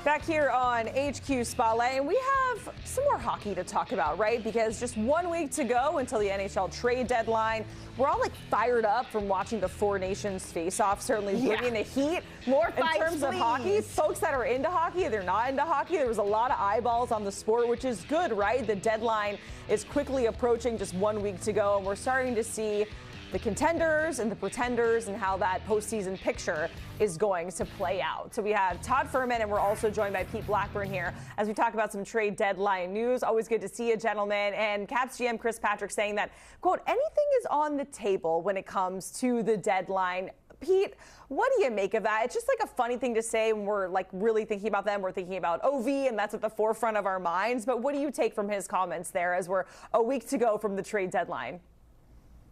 Back here on HQ Spotlight, and we have some more hockey to talk about, right? Because just 1 week to go until the NHL Trade Deadline. We're all fired up from watching the Four Nations face-off, certainly bringing the heat. More fights, in terms of hockey. Folks that are into hockey, they're not into hockey. There was a lot of eyeballs on the sport, which is good, right? The deadline is quickly approaching, just 1 week to go, and we're starting to see the contenders and the pretenders and how that postseason picture is going to play out. So we have Todd Fuhrman, and we're also joined by Pete Blackburn here as we talk about some trade deadline news. Always good to see you, gentlemen. And Caps GM Chris Patrick saying that, quote, anything is on the table when it comes to the deadline. Pete, what do you make of that? It's just a funny thing to say when we're really thinking about them. We're thinking about OV, and that's at the forefront of our minds. But what do you take from his comments there as we're a week to go from the trade deadline?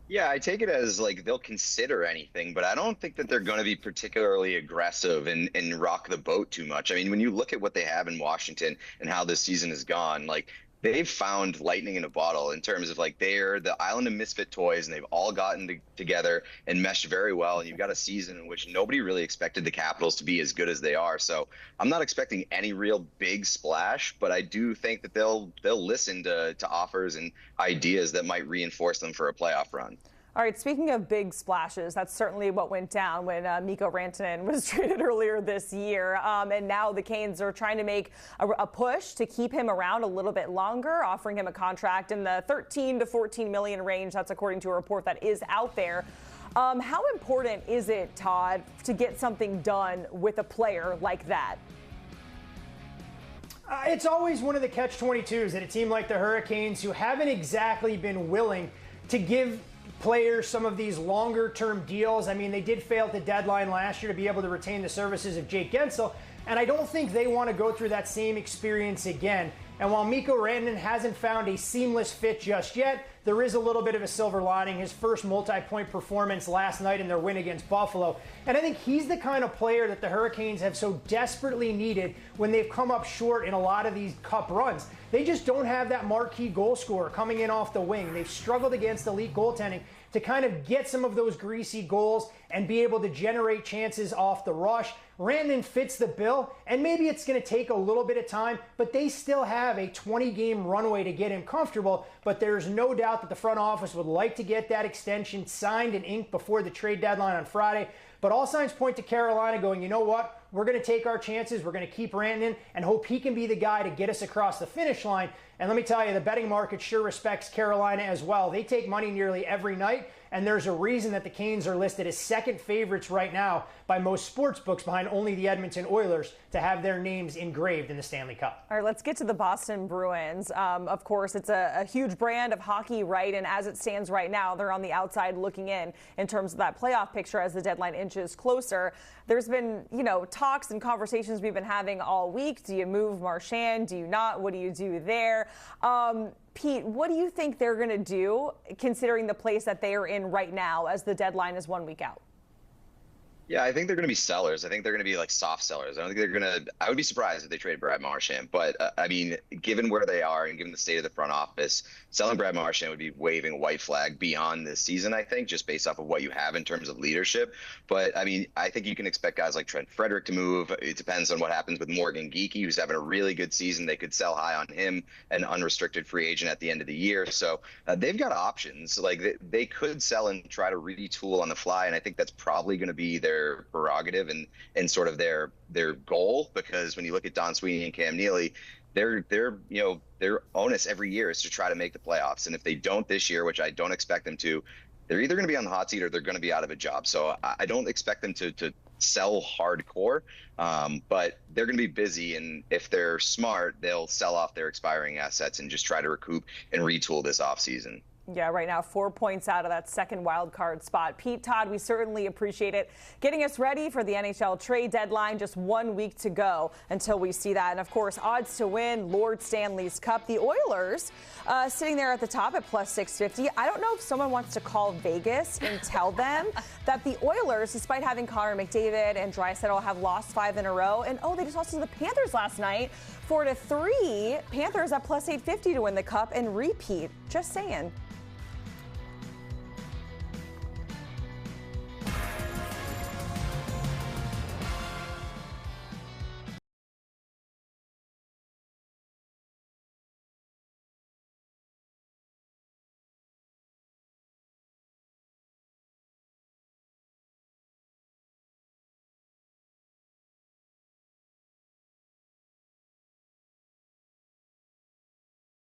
Yeah, I take it as they'll consider anything, but I don't think that they're going to be particularly aggressive and rock the boat too much. I mean, when you look at what they have in Washington and how this season has gone, they've found lightning in a bottle in terms of they're the island of misfit toys, and they've all gotten together and meshed very well. And you've got a season in which nobody really expected the Capitals to be as good as they are. So I'm not expecting any real big splash, but I do think that they'll listen to offers and ideas that might reinforce them for a playoff run. All right, speaking of big splashes, that's certainly what went down when Mikko Rantanen was traded earlier this year. And now the Canes are trying to make a push to keep him around a little bit longer, offering him a contract in the 13 to 14 million range. That's according to a report that is out there. How important is it, Todd, to get something done with a player like that? It's always one of the catch-22s at a team like the Hurricanes, who haven't exactly been willing to give players some of these longer-term deals. I mean, they did fail at the deadline last year to be able to retain the services of Jake Gensel, and I don't think they want to go through that same experience again. And while Mikko Rantanen hasn't found a seamless fit just yet, there is a little bit of a silver lining. His first multi-point performance last night in their win against Buffalo. And I think he's the kind of player that the Hurricanes have so desperately needed when they've come up short in a lot of these cup runs. They just don't have that marquee goal scorer coming in off the wing. They've struggled against elite goaltending to kind of get some of those greasy goals and be able to generate chances off the rush. Rantanen fits the bill, and maybe it's going to take a little bit of time, but they still have a 20-game runway to get him comfortable. But there's no doubt that the front office would like to get that extension signed and inked before the trade deadline on Friday. But all signs point to Carolina going, you know what? We're going to take our chances. We're going to keep Rantanen and hope he can be the guy to get us across the finish line. And let me tell you, the betting market sure respects Carolina as well. They take money nearly every night, and there's a reason that the Canes are listed as second favorites right now by most sports books, behind only the Edmonton Oilers, to have their names engraved in the Stanley Cup. All right, let's get to the Boston Bruins. Of course, it's a huge brand of hockey, right? And as it stands right now, they're on the outside looking in terms of that playoff picture as the deadline inches closer. There's been, talks and conversations we've been having all week. Do you move Marchand? Do you not? What do you do there? Pete, what do you think they're going to do, considering the place that they are in right now as the deadline is 1 week out? Yeah, I think they're going to be sellers. I think they're going to be soft sellers. I don't think they're going to – I would be surprised if they trade Brad Marchand. But, I mean, given where they are and given the state of the front office, selling Brad Marchand would be waving a white flag beyond this season, I think, just based off of what you have in terms of leadership. But, I mean, I think you can expect guys like Trent Frederick to move. It depends on what happens with Morgan Geekie, who's having a really good season. They could sell high on him, an unrestricted free agent at the end of the year. So they've got options. They could sell and try to retool on the fly, and I think that's probably going to be their prerogative and sort of their goal, because when you look at Don Sweeney and Cam Neely, their onus every year is to try to make the playoffs. And if they don't this year, which I don't expect them to, they're either going to be on the hot seat or they're going to be out of a job. So I don't expect them to sell hardcore, but they're going to be busy. And if they're smart, they'll sell off their expiring assets and just try to recoup and retool this offseason. Yeah, right now 4 points out of that second wild card spot. Pete, Todd, we certainly appreciate it. Getting us ready for the NHL trade deadline, just 1 week to go until we see that. And of course, odds to win Lord Stanley's Cup. The Oilers sitting there at the top at plus 650. I don't know if someone wants to call Vegas and tell them that the Oilers, despite having Connor McDavid and Draisaitl, have lost 5 in a row. And they just lost to the Panthers last night, 4-3. Panthers at plus 850 to win the Cup and repeat. Just saying.